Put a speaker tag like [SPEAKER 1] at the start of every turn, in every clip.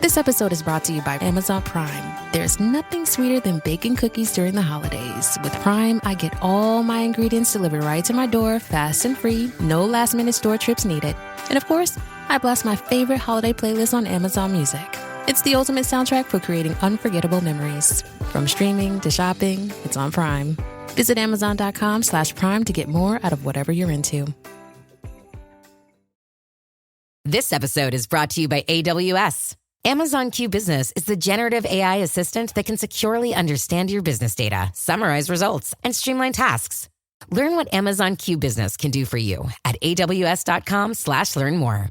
[SPEAKER 1] This episode is brought to you by Amazon Prime. There's nothing sweeter than baking cookies during the holidays. With Prime, I get all my ingredients delivered right to my door, fast and free, no last-minute store trips needed. And of course, I blast my favorite holiday playlist on Amazon Music. It's the ultimate soundtrack for creating unforgettable memories. From streaming to shopping, it's on Prime. Visit Amazon.com/Prime to get more out of whatever you're into.
[SPEAKER 2] This episode is brought to you by AWS. Amazon Q Business is the generative AI assistant that can securely understand your business data, summarize results, and streamline tasks. Learn what Amazon Q Business can do for you at aws.com/learn more.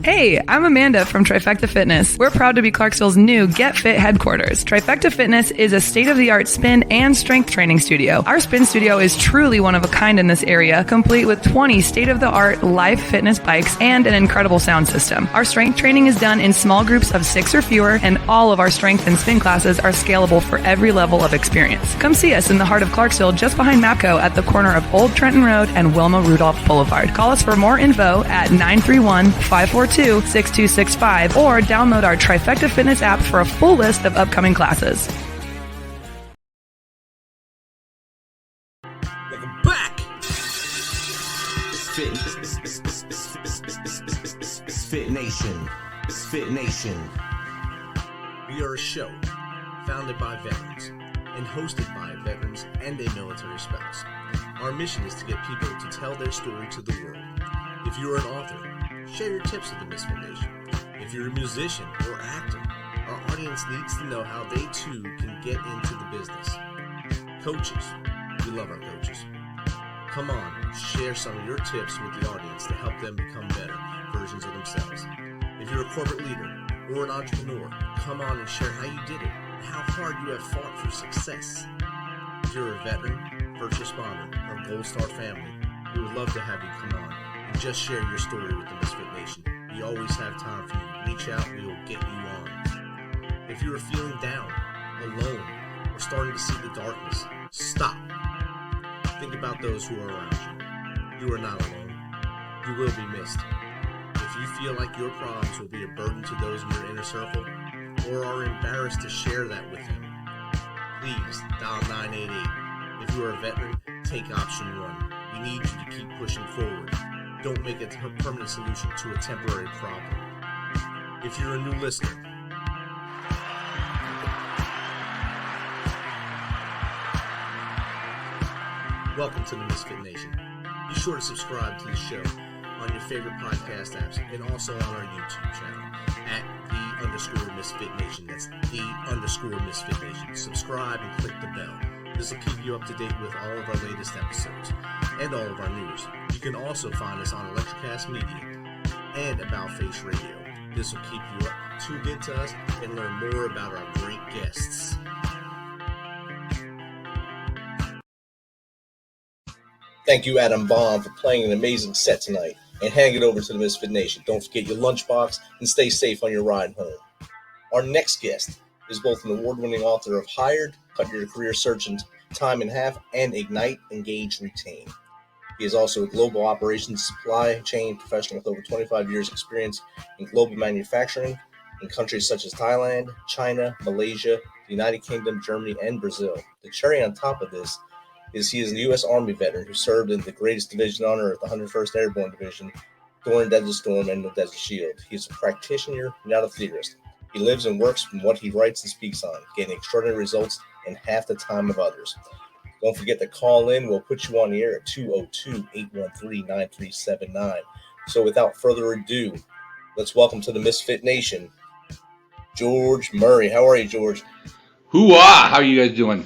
[SPEAKER 3] Hey, I'm Amanda from Trifecta Fitness. We're proud to be Clarksville's new Get Fit headquarters. Trifecta Fitness is a state-of-the-art spin and strength training studio. Our spin studio is truly one of a kind in this area, complete with 20 state-of-the-art live fitness bikes and an incredible sound system. Our strength training is done in small groups of 6 or fewer, and all of our strength and spin classes are scalable for every level of experience. Come see us in the heart of Clarksville, just behind MAPCO at the corner of Old Trenton Road and Wilma Rudolph Boulevard. Call us for more info at 931-542-6265 or download our Trifecta Fitness app for a full list of upcoming classes.
[SPEAKER 4] Welcome back. MisFitNation. MisFitNation. We are a show founded by veterans and hosted by veterans and a military spouse. Our mission is to get people to tell their story to the world. If you're an author, share your tips with the Misfit Nation. If you're a musician or actor, our audience needs to know how they too can get into the business. Coaches, we love our coaches. Come on, share some of your tips with the audience to help them become better versions of themselves. If you're a corporate leader or an entrepreneur, come on and share how you did it and how hard you have fought for success. If you're a veteran, first responder, or Gold Star family, we would love to have you come on and just share your story with the Misfit Nation. We always have time for you. Reach out, we will get you on. If you are feeling down, alone, or starting to see the darkness, stop. Think about those who are around you. You are not alone. You will be missed. If you feel like your problems will be a burden to those in your inner circle, or are embarrassed to share that with them, please dial 988. If you are a veteran, take option 1. We need you to keep pushing forward. Don't make it a permanent solution to a temporary problem. If you're a new listener, welcome to the Misfit Nation. Be sure to subscribe to the show on your favorite podcast apps and also on our YouTube channel at @the_MisFitNation. That's @the_MisFitNation. Subscribe and click the bell. This will keep you up to date with all of our latest episodes and all of our news. You can also find us on Electrocast Media and About Face Radio. This will keep you up tuned into us and learn more about our great guests. Thank you, Adam Baum, for playing an amazing set tonight. And hand it over to the Misfit Nation. Don't forget your lunchbox and stay safe on your ride home. Our next guest is both an award-winning author of Hired, Cut Your Career Search in Time in Half, and Ignite, Engage, Retain. He is also a global operations supply chain professional with over 25 years experience in global manufacturing in countries such as Thailand, China, Malaysia, the United Kingdom, Germany, and Brazil. The cherry on top of this is he is a U.S. Army veteran who served in the greatest division honor of the 101st Airborne Division during Desert Storm and the Desert Shield. He is a practitioner, not a theorist. He lives and works from what he writes and speaks on, getting extraordinary results in half the time of others. Don't forget to call in. We'll put you on the air at 202-813-9379. So without further ado, let's welcome to the Misfit Nation, George Murray. How are you, George?
[SPEAKER 5] Hoo-ah! How are you guys doing?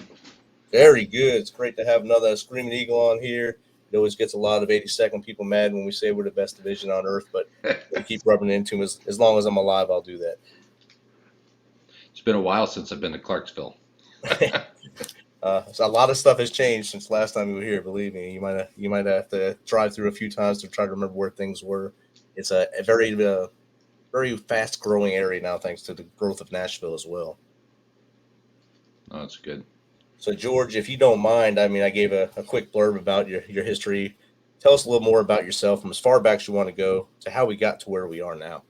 [SPEAKER 4] Very good. It's great to have another Screaming Eagle on here. It always gets a lot of 82nd people mad when we say we're the best division on earth, but we keep rubbing it into them. As long as I'm alive, I'll do that.
[SPEAKER 5] It's been a while since I've been to Clarksville.
[SPEAKER 4] So a lot of stuff has changed since last time you were here. Believe me, you might have to drive through a few times to try to remember where things were. It's a very very fast growing area now, thanks to the growth of Nashville as well.
[SPEAKER 5] Oh, that's good.
[SPEAKER 6] So, George, if you don't mind, I mean, I gave a quick blurb about your history. Tell us a little more about yourself from as far back as you want to go to how we got to where we are now.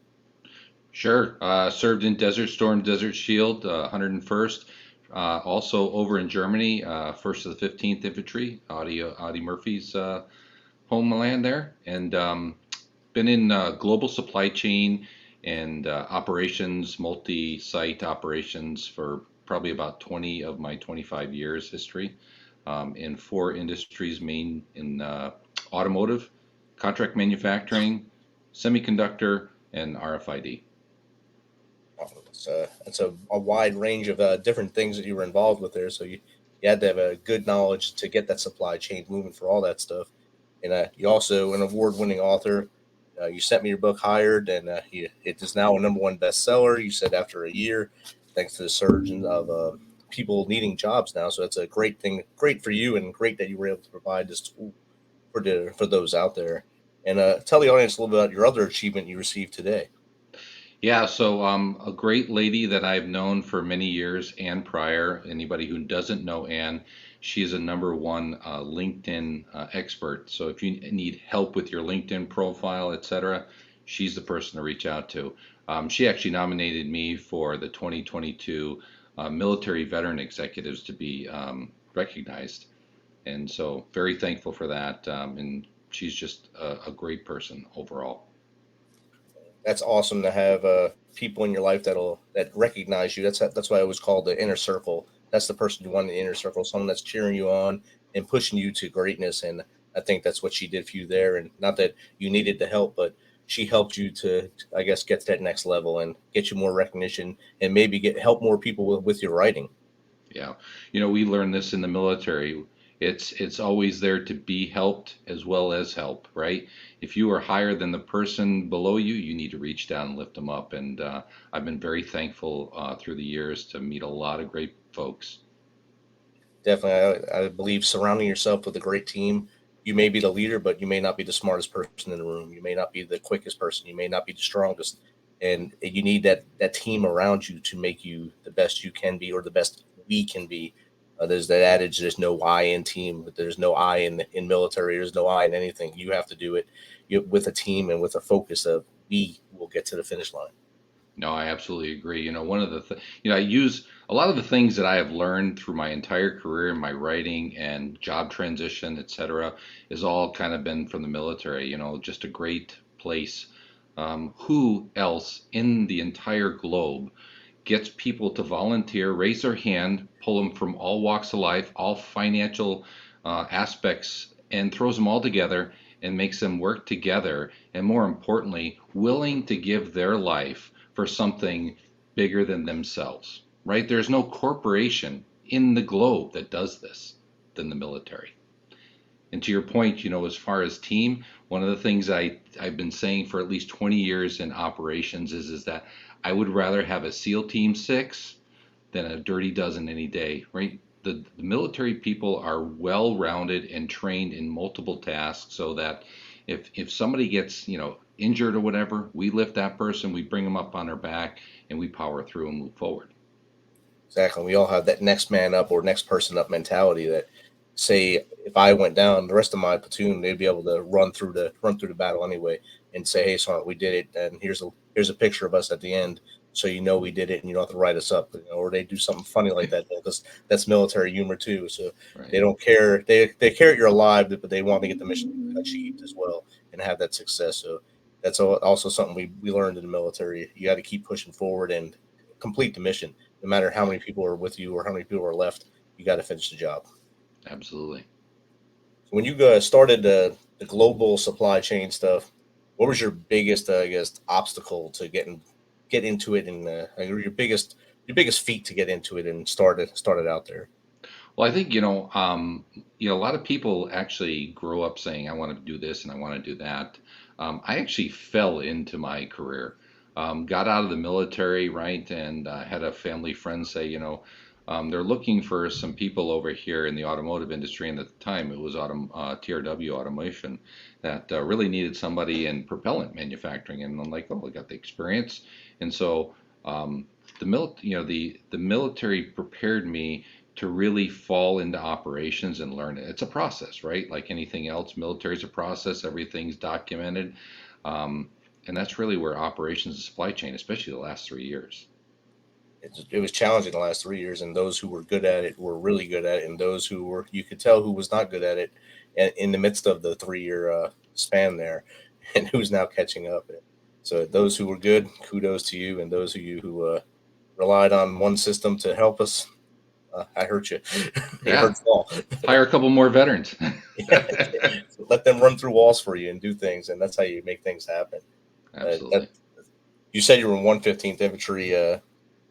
[SPEAKER 5] Sure. Served in Desert Storm, Desert Shield, 101st. Also over in Germany, 1st to the 15th Infantry, Audie Murphy's homeland there, and been in global supply chain and operations, multi-site operations for probably about 20 of my 25 years history in 4 industries, main in automotive, contract manufacturing, semiconductor, and RFID.
[SPEAKER 6] It's a wide range of different things that you were involved with there. So you had to have a good knowledge to get that supply chain moving for all that stuff. And you also an award-winning author. You sent me your book, Hired, and it is now a #1 bestseller. You said after a year, thanks to the surge of people needing jobs now. So that's a great thing, great for you, and great that you were able to provide this tool for those out there. And tell the audience a little bit about your other achievement you received today.
[SPEAKER 5] Yeah, so a great lady that I've known for many years, Ann Pryor. Anybody who doesn't know Ann, she is a #1 LinkedIn expert. So if you need help with your LinkedIn profile, etc., she's the person to reach out to. She actually nominated me for the 2022 Military Veteran Executives to be recognized. And so very thankful for that. And she's just a great person overall.
[SPEAKER 6] That's awesome to have people in your life that recognize you. That's why I always call the inner circle. That's the person you want in the inner circle, someone that's cheering you on and pushing you to greatness. And I think that's what she did for you there. And not that you needed the help, but she helped you to, I guess, get to that next level and get you more recognition and maybe help more people with your writing.
[SPEAKER 5] Yeah. We learned this in the military. It's always there to be helped as well as help, right? If you are higher than the person below you, you need to reach down and lift them up. And I've been very thankful through the years to meet a lot of great folks.
[SPEAKER 6] Definitely, I believe surrounding yourself with a great team. You may be the leader, but you may not be the smartest person in the room. You may not be the quickest person. You may not be the strongest, and you need that team around you to make you the best you can be, or the best we can be. There's that adage: "There's no I in team, but there's no I in military. There's no I in anything. You have to do it with a team and with a focus of we will get to the finish line."
[SPEAKER 5] No, I absolutely agree. One of I use a lot of the things that I have learned through my entire career in my writing and job transition, etc., is all kind of been from the military. Just a great place. Who else in the entire globe gets people to volunteer, raise their hand, pull them from all walks of life, all financial aspects, and throws them all together and makes them work together, and more importantly, willing to give their life for something bigger than themselves, right? There's no corporation in the globe that does this than the military. And to your point, as far as team, one of the things I've been saying for at least 20 years in operations is that I would rather have a SEAL Team 6 than a dirty dozen any day, right? The military people are well-rounded and trained in multiple tasks, so that if somebody gets, injured or whatever, we lift that person, we bring them up on our back, and we power through and move forward.
[SPEAKER 6] Exactly. We all have that next man up or next person up mentality that, say, if I went down, the rest of my platoon, they'd be able to run through the battle anyway and say, "Hey, Sergeant, we did it, and here's a picture of us at the end, so we did it, and you don't have to write us up." Or they do something funny like that, because that's military humor too. So
[SPEAKER 5] Right.
[SPEAKER 6] They don't care. They care that you're alive, but they want to get the mission achieved as well and have that success. So that's also something we learned in the military. You got to keep pushing forward and complete the mission, no matter how many people are with you or how many people are left. You got to finish the job.
[SPEAKER 5] Absolutely.
[SPEAKER 6] When you started the global supply chain stuff, what was your biggest, I guess, obstacle to get into it, and your biggest feat to get into it and started out there?
[SPEAKER 5] Well, I think, a lot of people actually grow up saying, I want to do this and I want to do that. I actually fell into my career, got out of the military, right? And had a family friend say, they're looking for some people over here in the automotive industry. And at the time, it was TRW automation that really needed somebody in propellant manufacturing. And I'm like, oh, I got the experience. And so the military prepared me to really fall into operations and learn it. It's a process, right? Like anything else, military is a process. Everything's documented, and that's really where operations and supply chain, especially the last 3 years.
[SPEAKER 6] It was challenging the last 3 years, and those who were good at it were really good at it, and those who were, you could tell who was not good at it, and in the midst of the 3 year span there, and who's now catching up. So those who were good, kudos to you, and those of you who relied on one system to help us, I hurt you. You
[SPEAKER 5] Yeah.
[SPEAKER 6] hurt all.
[SPEAKER 5] Hire a couple more veterans.
[SPEAKER 6] Yeah. So let them run through walls for you and do things, and that's how you make things happen.
[SPEAKER 5] Absolutely.
[SPEAKER 6] You said you were in 115th Infantry.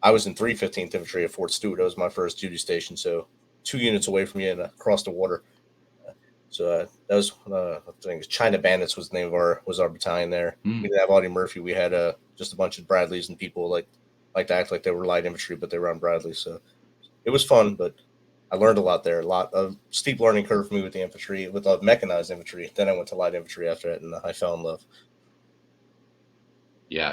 [SPEAKER 6] I was in 315th Infantry at Fort Stewart. That was my first duty station, so 2 units away from you and across the water. So that was, I think China Bandits was the name of our battalion there. We didn't have Audie Murphy. We had just a bunch of Bradleys, and people like to act like they were light infantry, but they were on Bradley. So it was fun, but I learned a lot there. A lot of steep learning curve for me with the infantry, with mechanized infantry. Then I went to light infantry after that, and I fell in love.
[SPEAKER 5] Yeah,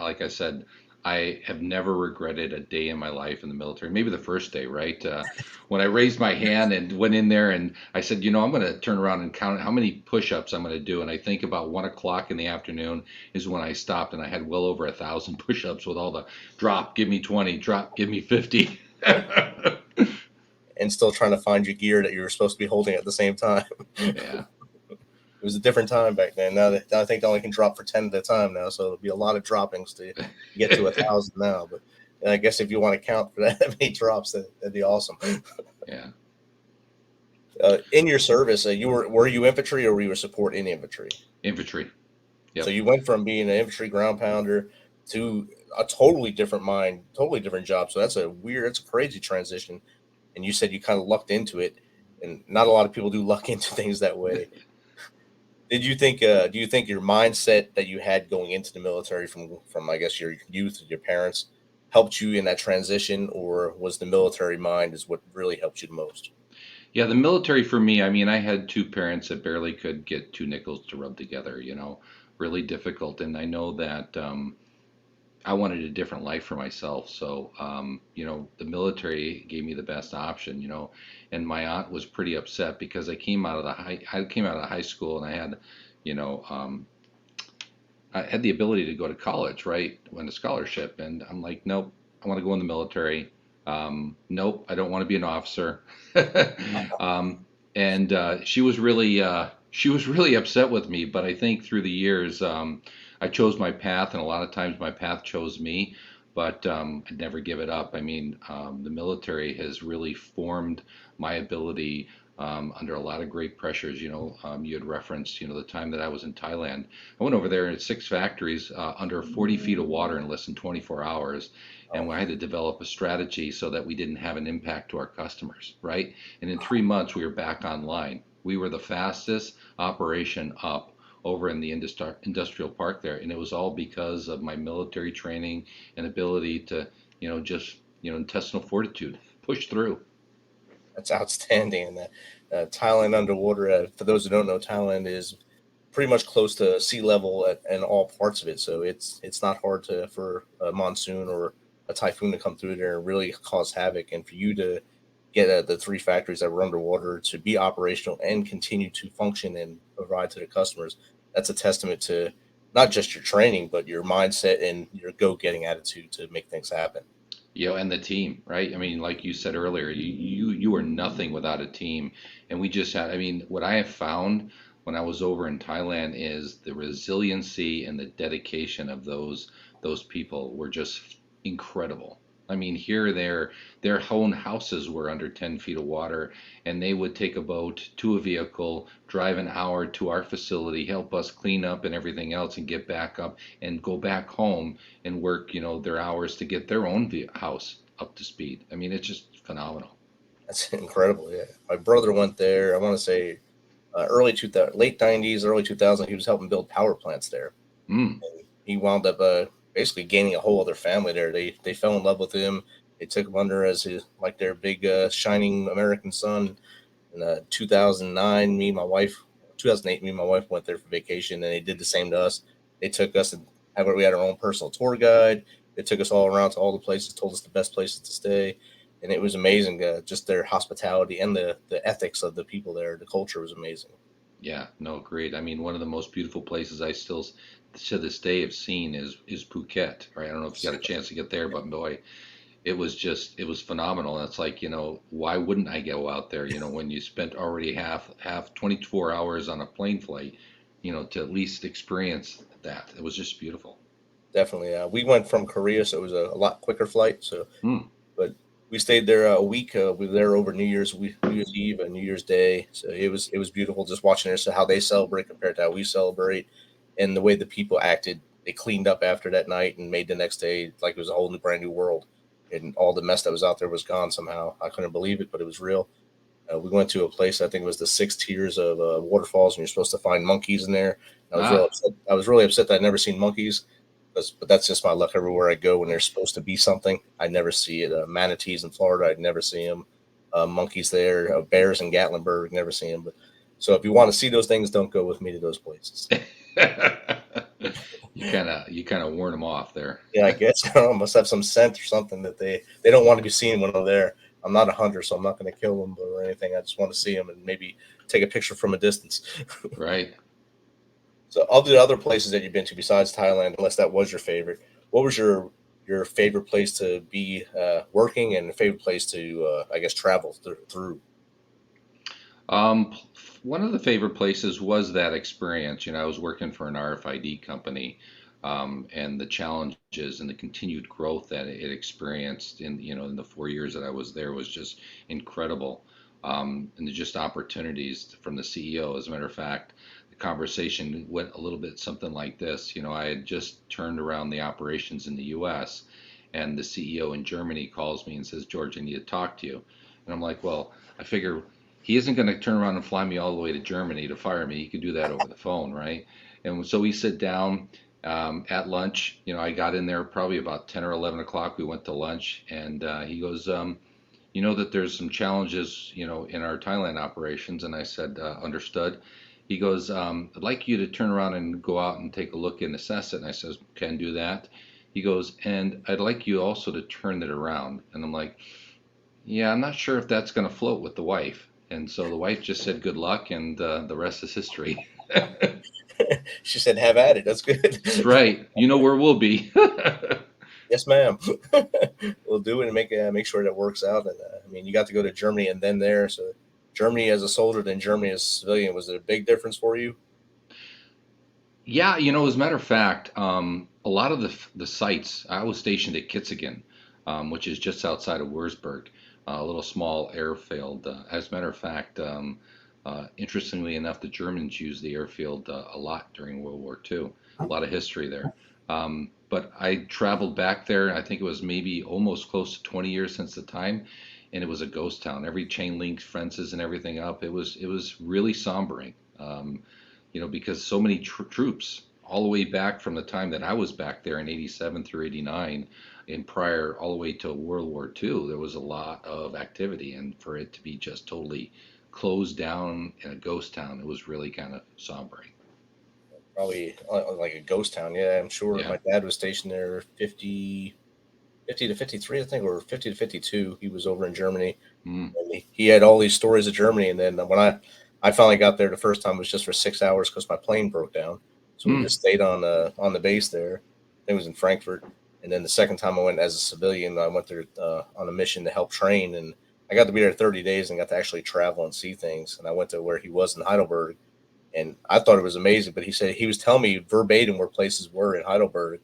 [SPEAKER 5] like I said, I have never regretted a day in my life in the military. Maybe the first day, right? When I raised my hand and went in there and I said, I'm going to turn around and count how many push-ups I'm going to do. And I think about 1:00 in the afternoon is when I stopped, and I had well over 1,000 push-ups with all the drop, give me 20, drop, give me 50.
[SPEAKER 6] And still trying to find your gear that you were supposed to be holding at the same time.
[SPEAKER 5] Yeah.
[SPEAKER 6] It was a different time back then. Now I think they only can drop for 10 at a time now, so there'll be a lot of droppings to get to 1,000 now. But I guess if you want to count for that many drops, that'd be awesome.
[SPEAKER 5] Yeah.
[SPEAKER 6] In your service, were you infantry or were you a support in infantry?
[SPEAKER 5] Infantry. Yep.
[SPEAKER 6] So you went from being an infantry ground pounder to a totally different mind, totally different job. So that's a crazy transition. And you said you kind of lucked into it, and not a lot of people do luck into things that way. Do you think your mindset that you had going into the military from I guess your youth and your parents helped you in that transition, or was the military mind is what really helped you the most?
[SPEAKER 5] Yeah, the military for me, I mean, I had two parents that barely could get two nickels to rub together, really difficult. And I know that I wanted a different life for myself. So, the military gave me the best option, and my aunt was pretty upset because I came out of high school, and I had, I had the ability to go to college, right? Win a scholarship. And I'm like, nope, I want to go in the military. Nope, I don't want to be an officer. And she was really upset with me. But I think through the years, I chose my path, and a lot of times my path chose me. But I'd never give it up. I mean, the military has really formed my ability under a lot of great pressures. You had referenced, the time that I was in Thailand. I went over there at 6 factories under 40 feet of water in less than 24 hours. And we had to develop a strategy so that we didn't have an impact to our customers, right? And in 3 months, we were back online. We were the fastest operation up over in the industrial park there. And it was all because of my military training and ability to, intestinal fortitude, push through.
[SPEAKER 6] That's outstanding. And Thailand underwater, for those who don't know, Thailand is pretty much close to sea level in all parts of it. So it's not hard for a monsoon or a typhoon to come through there and really cause havoc. And for you to get the 3 factories that were underwater to be operational and continue to function and provide to the customers, that's a testament to not just your training, but your mindset and your go-getting attitude to make things happen.
[SPEAKER 5] And the team, right? I mean, like you said earlier, you are nothing without a team. And we just had, what I have found when I was over in Thailand is the resiliency and the dedication of those people were just incredible. I mean, here their own houses were under 10 feet of water, and they would take a boat to a vehicle, drive an hour to our facility, help us clean up and everything else, and get back up and go back home and work, their hours to get their own house up to speed. I mean, it's just phenomenal.
[SPEAKER 6] That's incredible. Yeah, my brother went there. I want to say late 90s, early 2000s. He was helping build power plants there. And he wound up basically gaining a whole other family there. They fell in love with him. They took him under as their big shining American son. In 2008, me and my wife went there for vacation, and they did the same to us. They took us, and we had our own personal tour guide. They took us all around to all the places, told us the best places to stay, and it was amazing. Just their hospitality and the ethics of the people there. The culture was amazing.
[SPEAKER 5] Yeah, no, great. I mean, one of the most beautiful places I still to this day have seen is Phuket. Right? I don't know if you got a chance to get there, but boy, it was phenomenal. And it's like, why wouldn't I go out there? When you spent already half 24 hours on a plane flight, to at least experience that. It was just beautiful.
[SPEAKER 6] Definitely. We went from Korea, so it was a lot quicker flight. So,
[SPEAKER 5] Hmm.
[SPEAKER 6] but we stayed there a week. We were there over New Year's Eve and New Year's Day. So it was beautiful just watching this, how they celebrate compared to how we celebrate, and the way the people acted. They cleaned up after that night and made the next day like it was a whole new brand new world, and all the mess that was out there was gone somehow. I couldn't believe it, but it was real. We went to a place, I think it was the 6 tiers of waterfalls, and you're supposed to find monkeys in there. I was real upset. I was really upset that I'd never seen monkeys. But that's just my luck. Everywhere I go, when there's supposed to be something, I never see it. Manatees in Florida, I'd never see them. Monkeys there, bears in Gatlinburg, never see them. But so if you want to see those things, don't go with me to those places.
[SPEAKER 5] You kind of warn them off there.
[SPEAKER 6] Yeah, I guess I must have some scent or something that they don't want to be seen when I'm there. I'm not a hunter, so I'm not going to kill them or anything. I just want to see them and maybe take a picture from a distance.
[SPEAKER 5] Right.
[SPEAKER 6] So, of the other places that you've been to besides Thailand, unless that was your favorite, what was your favorite place to be working and favorite place to, I guess, travel through?
[SPEAKER 5] One of the favorite places was that experience. I was working for an RFID company, and the challenges and the continued growth that it experienced in the 4 years that I was there was just incredible. And just opportunities from the CEO. As a matter of fact, the conversation went a little bit something like this. I had just turned around the operations in the U.S., and the CEO in Germany calls me and says, "George, I need to talk to you." And I'm like, well, I figure he isn't going to turn around and fly me all the way to Germany to fire me. He could do that over the phone, right? And so we sit down at lunch. I got in there probably about 10 or 11 o'clock. We went to lunch, and he goes, that there's some challenges, in our Thailand operations. And I said, understood. He goes, I'd like you to turn around and go out and take a look and assess it. And I says, can do that. He goes, and I'd like you also to turn it around. And I'm like, yeah, I'm not sure if that's going to float with the wife. And so the wife just said, good luck. And the rest is history.
[SPEAKER 6] She said, have at it. That's good.
[SPEAKER 5] That's right. You know where we'll be.
[SPEAKER 6] Yes, ma'am. We'll do it and make sure that works out. And you got to go to Germany and then there. So Germany as a soldier, then Germany as a civilian. Was it a big difference for you?
[SPEAKER 5] Yeah, as a matter of fact, a lot of the sites, I was stationed at Kitzingen, which is just outside of Würzburg, a little small airfield. As a matter of fact, interestingly enough, the Germans used the airfield a lot during World War II. A lot of history there. But I traveled back there. I think it was maybe almost close to 20 years since the time, and it was a ghost town. Every chain link fences and everything up. It was really sombering, because so many troops all the way back from the time that I was back there in '87 through '89, and prior all the way to World War II, there was a lot of activity, and for it to be just totally closed down in a ghost town, it was really kind of sombering.
[SPEAKER 6] Probably like a ghost town. Yeah, I'm sure.
[SPEAKER 5] Yeah.
[SPEAKER 6] My dad was stationed there 50 to 53, I think, or 50 to 52. He was over in Germany.
[SPEAKER 5] Mm.
[SPEAKER 6] And he had all these stories of Germany. And then when I finally got there the first time, it was just for 6 hours because my plane broke down. So we just stayed on the base there. It was in Frankfurt. And then the second time I went as a civilian, I went there on a mission to help train. And I got to be there 30 days and got to actually travel and see things. And I went to where he was in Heidelberg. And I thought it was amazing, but he said he was telling me verbatim where places were in Heidelberg.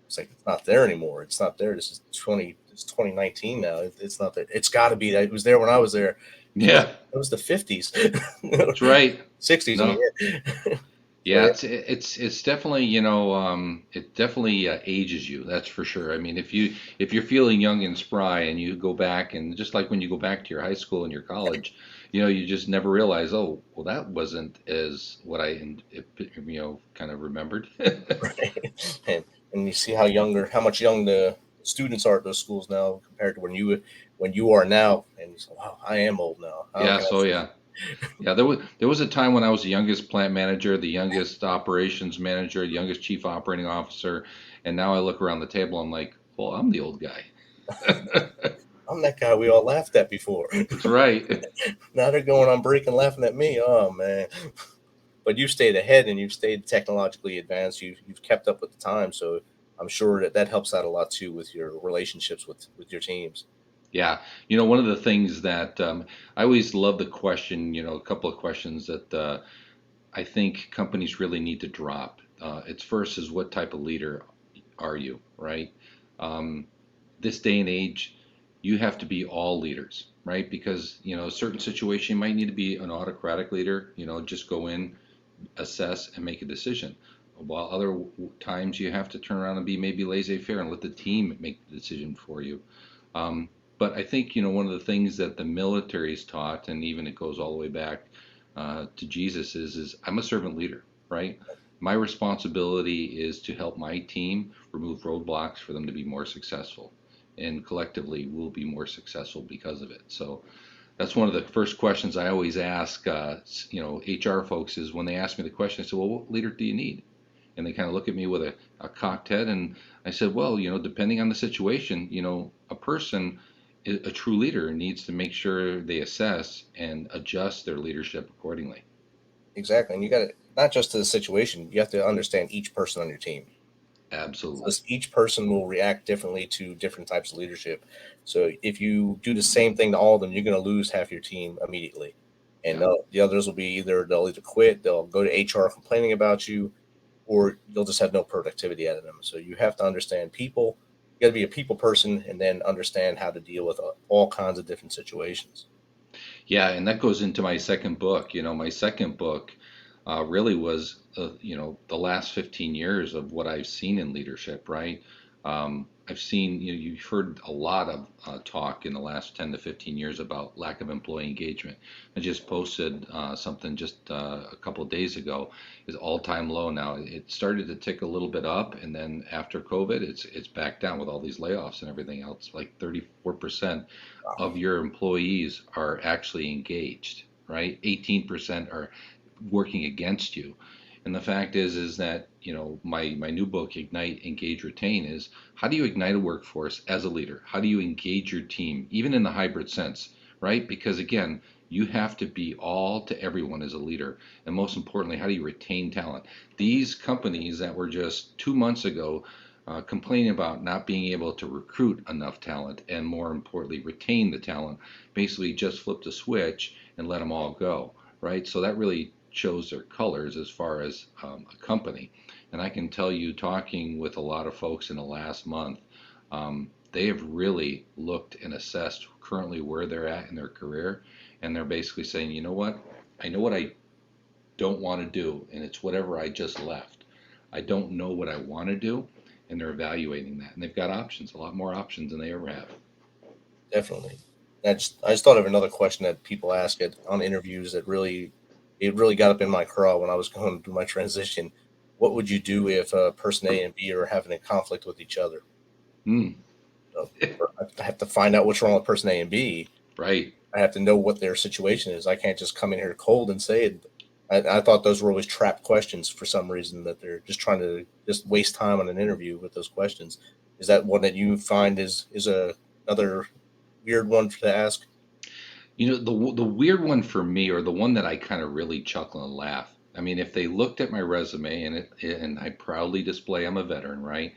[SPEAKER 6] It's like, it's not there anymore. It's not there. It's 2019 now. It's not there. It's got to be that. It was there when I was there.
[SPEAKER 5] Yeah,
[SPEAKER 6] it was the 50s.
[SPEAKER 5] That's right.
[SPEAKER 6] 60s.
[SPEAKER 5] No. Yeah, it's definitely, it definitely ages you. That's for sure. I mean, if you're feeling young and spry and you go back, and just like when you go back to your high school and your college, you just never realize, oh, well, that wasn't as what I, kind of remembered.
[SPEAKER 6] Right. And you see how much young the students are at those schools now compared to when you are now. And you say, wow, I am old now.
[SPEAKER 5] Yeah, there was a time when I was the youngest plant manager, the youngest operations manager, the youngest chief operating officer, and now I look around the table, I'm like, Well, I'm the old guy.
[SPEAKER 6] I'm that guy we all laughed at before.
[SPEAKER 5] That's right.
[SPEAKER 6] Now they're going on break and laughing at me. Oh man! But you've stayed ahead and you've stayed technologically advanced. You've kept up with the time, so I'm sure that helps out a lot too with your relationships with your teams.
[SPEAKER 5] Yeah. One of the things that I always love the question, a couple of questions that I think companies really need to drop. It's first is what type of leader are you, right? Um, this day and age, you have to be all leaders, right? Because, a certain situation, you might need to be an autocratic leader, just go in, assess, and make a decision. While other times you have to turn around and be maybe laissez-faire and let the team make the decision for you. But I think, one of the things that the military is taught, and even it goes all the way back to Jesus, is I'm a servant leader, right? My responsibility is to help my team remove roadblocks for them to be more successful. And collectively, we'll be more successful because of it. So that's one of the first questions I always ask, HR folks is when they ask me the question, I say, well, what leader do you need? And they kind of look at me with a cocked head. And I said, well, depending on the situation, a person, a true leader needs to make sure they assess and adjust their leadership accordingly.
[SPEAKER 6] Exactly. And you got to, not just to the situation, you have to understand each person on your team.
[SPEAKER 5] Absolutely.
[SPEAKER 6] Because each person will react differently to different types of leadership. So if you do the same thing to all of them, you're going to lose half your team immediately. And the others will be they'll either quit, they'll go to HR complaining about you, or you'll just have no productivity out of them. So you have to understand people. You got to be a people person and then understand how to deal with all kinds of different situations.
[SPEAKER 5] Yeah, and that goes into my second book. My second book really was, the last 15 years of what I've seen in leadership, right? I've seen, you've heard a lot of talk in the last 10 to 15 years about lack of employee engagement. I just posted something just a couple of days ago. Is all-time low now. It started to tick a little bit up, and then after COVID, it's back down with all these layoffs and everything else. Like 34% of your employees are actually engaged, right? 18% are working against you. And the fact is that, my new book, Ignite, Engage, Retain, is how do you ignite a workforce as a leader? How do you engage your team, even in the hybrid sense, right? Because again, you have to be all to everyone as a leader. And most importantly, how do you retain talent? These companies that were just 2 months ago complaining about not being able to recruit enough talent and more importantly, retain the talent, basically just flipped a switch and let them all go, right? So that really shows their colors as far as a company. And I can tell you, talking with a lot of folks in the last month, they have really looked and assessed currently where they're at in their career. And they're basically saying, you know what? I know what I don't want to do, and it's whatever I just left. I don't know what I want to do, and they're evaluating that. And they've got options, a lot more options than they ever have.
[SPEAKER 6] Definitely. I just thought of another question that people ask on interviews that really got up in my craw when I was going through my transition. What would you do if person A and B are having a conflict with each other? So I have to find out what's wrong with person A and B.
[SPEAKER 5] Right.
[SPEAKER 6] I have to know what their situation is. I can't just come in here cold and say it. I thought those were always trap questions for some reason, that they're just trying to just waste time on an interview with those questions. Is that one that you find is another weird one to ask?
[SPEAKER 5] The weird one for me, or the one that I kind of really chuckle and laugh. I mean, if they looked at my resume and I proudly display I'm a veteran, right?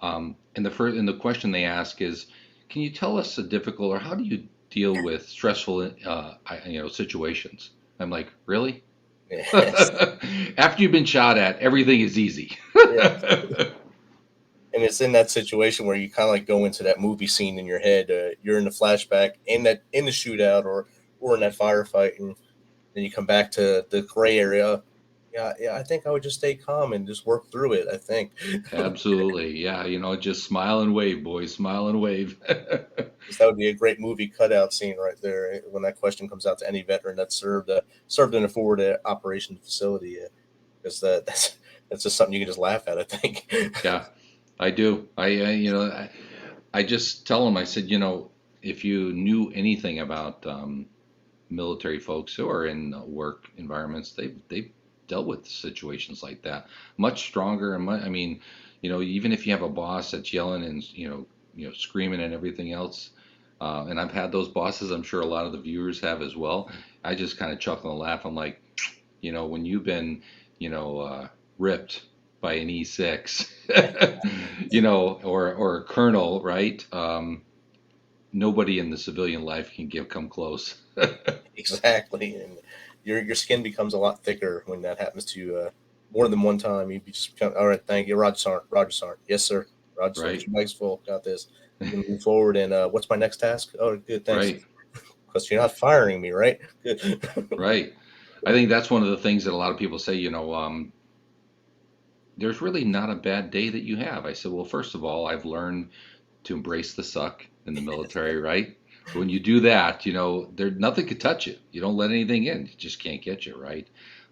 [SPEAKER 5] And the question they ask is, can you tell us a difficult, or how do you deal with stressful situations? I'm like, really?
[SPEAKER 6] Yes.
[SPEAKER 5] After you've been shot at, everything is easy.
[SPEAKER 6] Yes. And it's in that situation where you kind of like go into that movie scene in your head. You're in the flashback in the shootout or in that firefight, and then you come back to the gray area. Yeah. I think I would just stay calm and just work through it. I think.
[SPEAKER 5] Absolutely, yeah. Just smile and wave, boys. Smile and wave.
[SPEAKER 6] That would be a great movie cutout scene right there when that question comes out to any veteran that served in a forward operation facility. Because that's just something you can just laugh at, I think.
[SPEAKER 5] Yeah. I do. I just tell them, I said, if you knew anything about military folks who are in work environments, they've dealt with situations like that much stronger. And even if you have a boss that's yelling and screaming and everything else, and I've had those bosses. I'm sure a lot of the viewers have as well. I just kind of chuckle and laugh. I'm like, when you've been, ripped by an E6, or a colonel, right? Nobody in the civilian life can come close.
[SPEAKER 6] Exactly, and your skin becomes a lot thicker when that happens to you more than one time. You just become, all right, thank you, Roger Sarnt. Roger Sarnt, yes sir. Roger Sarnt,
[SPEAKER 5] Right,
[SPEAKER 6] your bag's full. Got this. You can move forward, and what's my next task? Oh, good, thanks.
[SPEAKER 5] right,
[SPEAKER 6] Because you're not firing me, right? Good.
[SPEAKER 5] right. I think that's one of the things that a lot of people say. There's really not a bad day that you have. I said, well, first of all, I've learned to embrace the suck in the military, right? When you do that, there nothing could touch you. You don't let anything in. It just can't get you, right?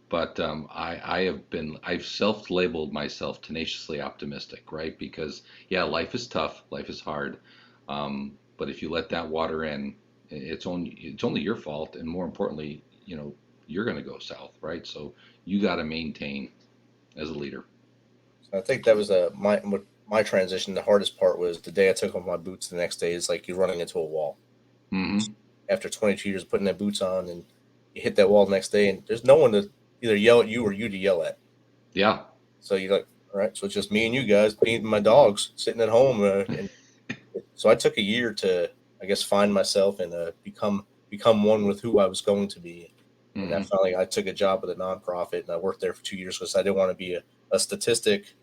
[SPEAKER 5] But I've self-labeled myself tenaciously optimistic, right? Because yeah, life is tough, life is hard, but if you let that water in, it's only your fault, and more importantly, you're going to go south, right? So you got to maintain as a leader.
[SPEAKER 6] I think that was my transition. The hardest part was the day I took off my boots. The next day, it's like you're running into a wall.
[SPEAKER 5] Hmm.
[SPEAKER 6] After 22 years of putting that boots on, and you hit that wall the next day, and there's no one to either yell at you or you to yell at.
[SPEAKER 5] Yeah.
[SPEAKER 6] So you're like, all right, so it's just me and you guys, me and my dogs sitting at home. And so I took a year to, I guess, find myself and become one with who I was going to be. And
[SPEAKER 5] Hmm.
[SPEAKER 6] I took a job with a nonprofit, and I worked there for 2 years because I didn't want to be a statistic.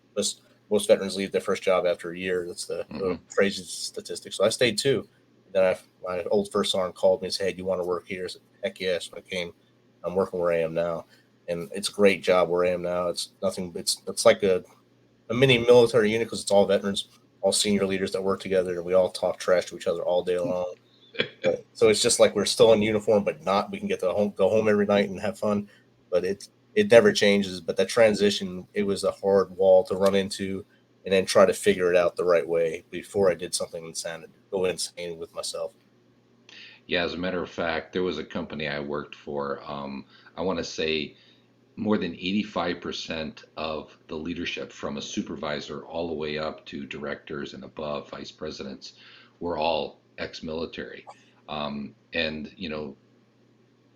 [SPEAKER 6] Most veterans leave their first job after a year. That's the
[SPEAKER 5] Hmm.
[SPEAKER 6] crazy statistic. So I stayed too. Then my old first sergeant called me and said, "Hey, do you want to work here?" I said, "Heck yes." When I came, I'm working where I am now, and it's a great job where I am now. It's nothing. It's like a mini military unit because it's all veterans, all senior leaders that work together, and we all talk trash to each other all day long. So it's just like we're still in uniform, but not. We can go home every night and have fun, but it never changes. But that transition, it was a hard wall to run into, and then try to figure it out the right way before I did something go insane with myself.
[SPEAKER 5] Yeah, as a matter of fact, there was a company I worked for. I want to say more than 85% of the leadership, from a supervisor all the way up to directors and above, vice presidents, were all ex-military. And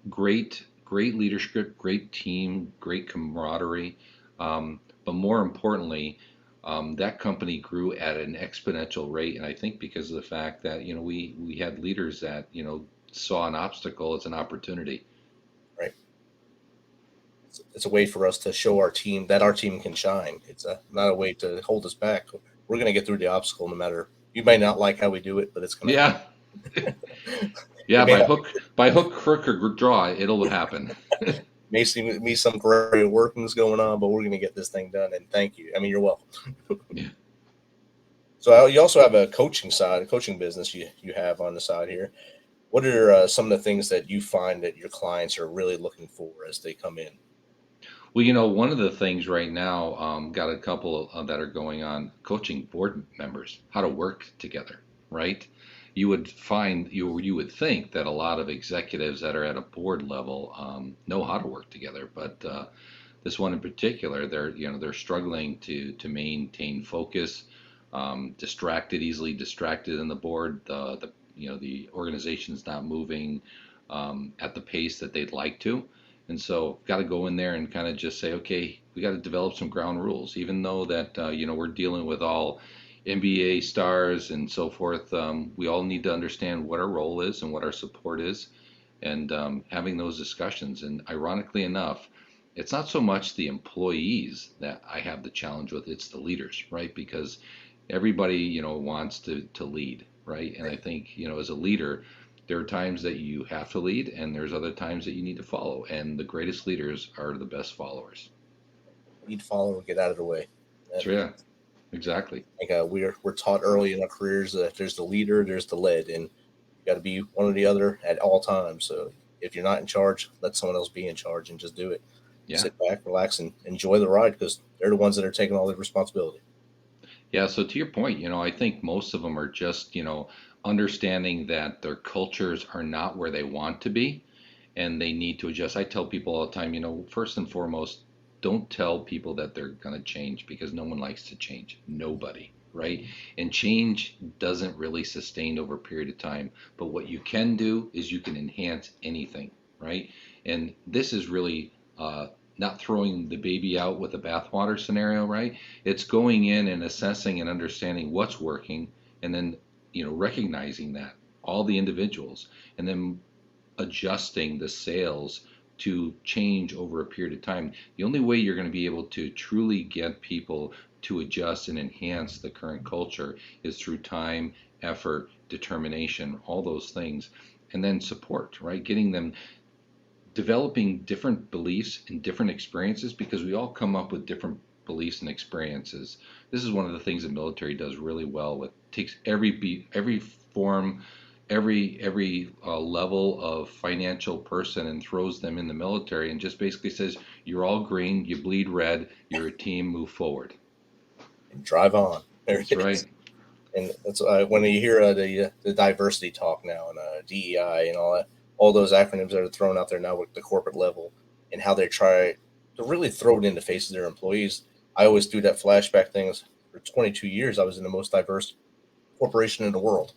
[SPEAKER 5] great leadership, great team, great camaraderie. But more importantly, that company grew at an exponential rate, and I think because of the fact that we had leaders that saw an obstacle as an opportunity.
[SPEAKER 6] Right? It's a way for us to show our team that our team can shine. It's not a way to hold us back. We're going to get through the obstacle no matter. You may not like how we do it, but it's going to
[SPEAKER 5] Yeah,
[SPEAKER 6] it
[SPEAKER 5] yeah.
[SPEAKER 6] may not
[SPEAKER 5] By hook, crook, or draw, it'll happen.
[SPEAKER 6] may seem to be some gray workings going on, but we're going to get this thing done. And thank you. I mean, you're welcome.
[SPEAKER 5] Yeah.
[SPEAKER 6] So you also have a coaching business you have on the side here. What are some of the things that you find that your clients are really looking for as they come in?
[SPEAKER 5] Well, one of the things right now, got a couple that are going on, coaching board members how to work together, right? You would think that a lot of executives that are at a board level know how to work together, but this one in particular, they're struggling to maintain focus, easily distracted in the board. The organization's not moving at the pace that they'd like to. And so got to go in there and kind of just say, okay, we got to develop some ground rules, even though that, we're dealing with all NBA stars and so forth. We all need to understand what our role is and what our support is, and having those discussions. And ironically enough, it's not so much the employees that I have the challenge with, it's the leaders, right? Because everybody, wants to lead, right? And I think, as a leader, there are times that you have to lead, and there's other times that you need to follow. And the greatest leaders are the best followers.
[SPEAKER 6] Lead, follow, and get out of the way.
[SPEAKER 5] So yeah, exactly.
[SPEAKER 6] I think we're taught early in our careers that there's the leader, there's the led, and you got to be one or the other at all times. So if you're not in charge, let someone else be in charge and just do it.
[SPEAKER 5] Yeah.
[SPEAKER 6] Sit back, relax, and enjoy the ride because they're the ones that are taking all the responsibility.
[SPEAKER 5] Yeah. So to your point, I think most of them are just, understanding that their cultures are not where they want to be and they need to adjust. I tell people all the time, first and foremost, don't tell people that they're going to change, because no one likes to change. Nobody, right? And change doesn't really sustain over a period of time. But what you can do is you can enhance anything, right? And this is really not throwing the baby out with the bathwater scenario, right? It's going in and assessing and understanding what's working, and then recognizing that all the individuals, and then adjusting the sales to change over a period of time. The only way you're going to be able to truly get people to adjust and enhance the current culture is through time, effort, determination, all those things, and then support, right? Getting them developing different beliefs and different experiences, because we all come up with different beliefs and experiences. This is one of the things the military does really well with, takes every form, every level of financial person, and throws them in the military and just basically says, you're all green, you bleed red, you're a team, move forward.
[SPEAKER 6] And drive on.
[SPEAKER 5] That's right.
[SPEAKER 6] And that's when you hear the diversity talk now, and DEI and all those acronyms that are thrown out there now with the corporate level, and how they try to really throw it in the faces of their employees. I always do that flashback things. For 22 years, I was in the most diverse corporation in the world.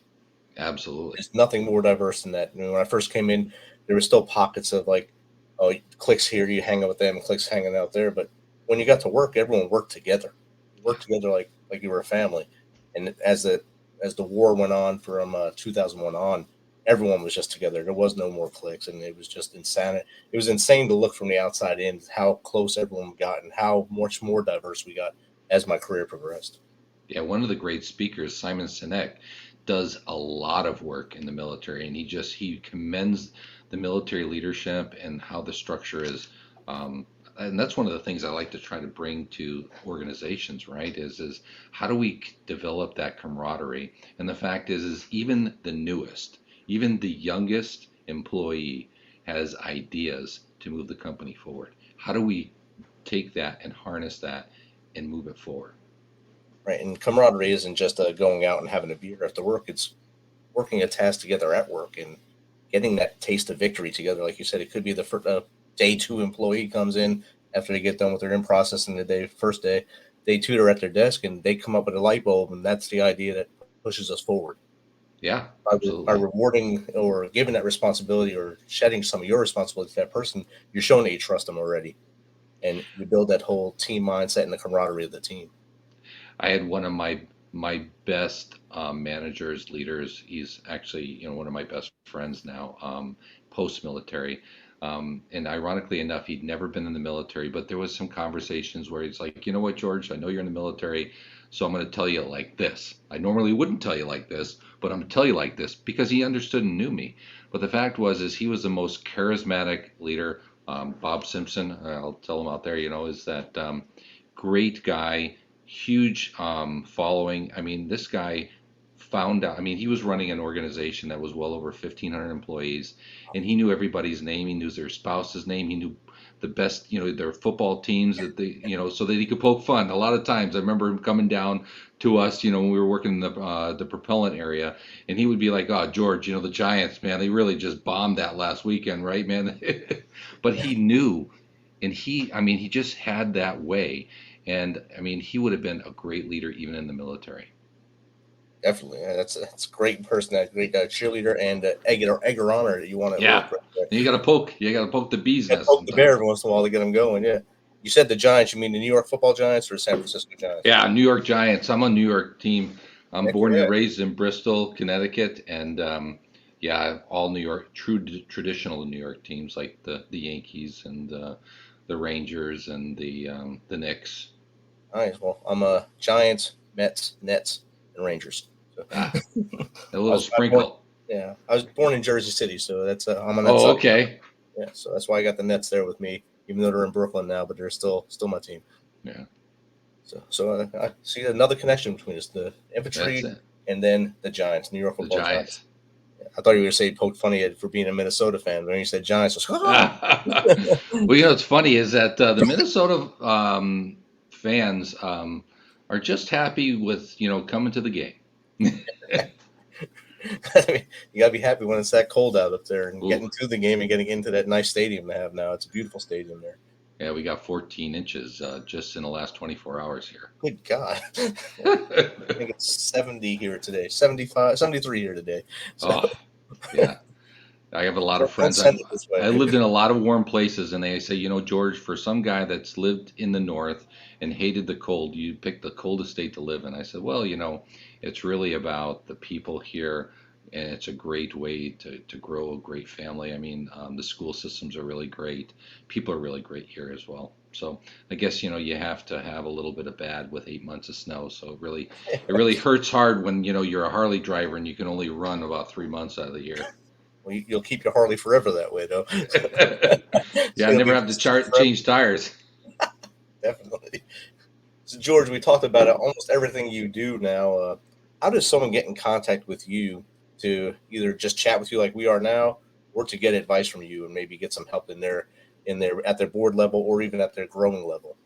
[SPEAKER 5] Absolutely.
[SPEAKER 6] There's nothing more diverse than that. When I first came in, there were still pockets of clicks here, you hang out with them, clicks hanging out there. But when you got to work, everyone worked together. You worked together like you were a family. And as the war went on from 2001 on, everyone was just together. There was no more cliques, and it was just insane. It was insane to look from the outside in how close everyone got and how much more diverse we got as my career progressed.
[SPEAKER 5] Yeah, one of the great speakers, Simon Sinek, does a lot of work in the military, and he commends the military leadership and how the structure is. And that's one of the things I like to try to bring to organizations, right? Is how do we develop that camaraderie? And the fact is even the newest, even the youngest employee has ideas to move the company forward. How do we take that and harness that and move it forward?
[SPEAKER 6] Right, and camaraderie isn't just going out and having a beer after work. It's working a task together at work and getting that taste of victory together. Like you said, it could be the day 2 employee comes in after they get done with their in-process and first day 2, they're at their desk and they come up with a light bulb, and that's the idea that pushes us forward.
[SPEAKER 5] Yeah,
[SPEAKER 6] by rewarding or giving that responsibility or shedding some of your responsibility to that person, you're showing that you trust them already, and you build that whole team mindset and the camaraderie of the team.
[SPEAKER 5] I had one of my best managers, leaders. He's actually one of my best friends now, post-military. And ironically enough, he'd never been in the military, but there was some conversations where he's like, you know what, George, I know you're in the military, so I'm going to tell you like this. I normally wouldn't tell you like this, but I'm going to tell you like this, because he understood and knew me. But the fact is he was the most charismatic leader. Bob Simpson, I'll tell him out there, is that great guy, huge following. I mean, this guy found out, he was running an organization that was well over 1,500 employees, and he knew everybody's name. He knew their spouse's name. He knew the best, their football teams that they, so that he could poke fun. A lot of times I remember him coming down to us, when we were working in the propellant area, and he would be like, oh, George, the Giants, man, they really just bombed that last weekend, right, man? But he knew, and he just had that way. And he would have been a great leader even in the military.
[SPEAKER 6] Definitely, that's a great person, that great cheerleader and egger honor that you want to.
[SPEAKER 5] Yeah, you got to poke the bee's nest.
[SPEAKER 6] Poke the bear every once in a while to get them going. Yeah, you said the Giants. You mean the New York Football Giants or the San Francisco Giants?
[SPEAKER 5] Yeah, New York Giants. I'm on New York team. I'm born and raised in Bristol, Connecticut, and all New York, traditional New York teams like the Yankees and the Rangers and the Knicks.
[SPEAKER 6] Nice. Well, I'm a Giants, Mets, Nets, and Rangers. So.
[SPEAKER 5] A little sprinkle.
[SPEAKER 6] I was born in Jersey City, so that's I'm a Nets.
[SPEAKER 5] Oh, okay.
[SPEAKER 6] Yeah, so that's why I got the Nets there with me, even though they're in Brooklyn now, but they're still my team.
[SPEAKER 5] Yeah.
[SPEAKER 6] So I see another connection between us: the infantry and then the Giants, New York Football Giants. I thought you were going to say poke funny for being a Minnesota fan, but when you said Giants, I was
[SPEAKER 5] Well, what's funny is that the Minnesota fans are just happy with coming to the game.
[SPEAKER 6] You gotta be happy when it's that cold out up there and getting to the game and getting into that nice stadium they have now. It's a beautiful stadium there.
[SPEAKER 5] Yeah, we got 14 inches just in the last 24 hours here.
[SPEAKER 6] Good God. I think it's 70 here today, 75, 73 here today. So
[SPEAKER 5] Oh, yeah. I have a lot of
[SPEAKER 6] don't
[SPEAKER 5] friends.
[SPEAKER 6] send it this
[SPEAKER 5] I
[SPEAKER 6] way.
[SPEAKER 5] lived in a lot of warm places, and they say, George, for some guy that's lived in the north and hated the cold, you picked the coldest state to live in. I said, well, it's really about the people here, and it's a great way to grow a great family. I mean, the school systems are really great. People are really great here as well. So I guess, you have to have a little bit of bad with 8 months of snow. So it really hurts hard when, you're a Harley driver and you can only run about 3 months out of the year.
[SPEAKER 6] Well, you'll keep your Harley forever that way, though.
[SPEAKER 5] Yeah, I never have to change tires.
[SPEAKER 6] Definitely. So, George, we talked about almost everything you do now. How does someone get in contact with you to either just chat with you like we are now, or to get advice from you and maybe get some help at their board level or even at their growing level?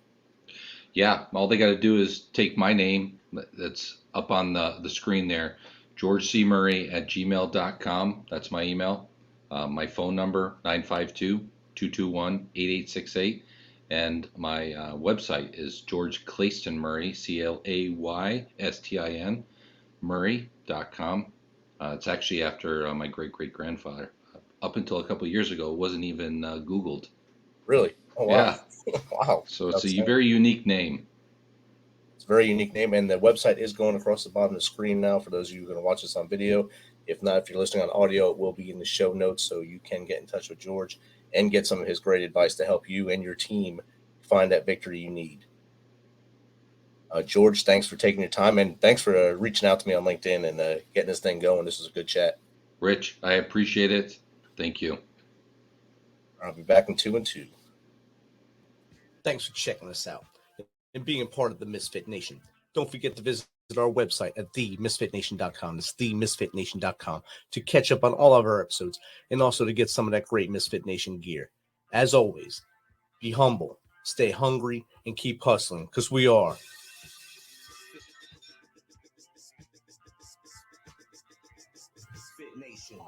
[SPEAKER 5] Yeah, all they got to do is take my name that's up on the screen there, georgecmurray@gmail.com. That's my email. My phone number, 952-221-8868. And my website is George Clayston Murray, CLAYSTIN, Murray.com. It's actually after my great-great-grandfather. Up until a couple of years ago, it wasn't even Googled.
[SPEAKER 6] Really? Oh, wow.
[SPEAKER 5] Yeah.
[SPEAKER 6] Wow.
[SPEAKER 5] So it's a very unique name.
[SPEAKER 6] It's a very unique name, and the website is going across the bottom of the screen now for those of you who are going to watch this on video. If not, if you're listening on audio, it will be in the show notes, so you can get in touch with George and get some of his great advice to help you and your team find that victory you need. George, thanks for taking your time, and thanks for reaching out to me on LinkedIn and getting this thing going. This was a good chat.
[SPEAKER 5] Rich, I appreciate it. Thank you.
[SPEAKER 6] I'll be back in 2 and 2.
[SPEAKER 4] Thanks for checking us out and being a part of the Misfit Nation. Don't forget to visit our website at themisfitnation.com. That's themisfitnation.com to catch up on all of our episodes and also to get some of that great Misfit Nation gear. As always, be humble, stay hungry, and keep hustling, because we are Misfit Nation.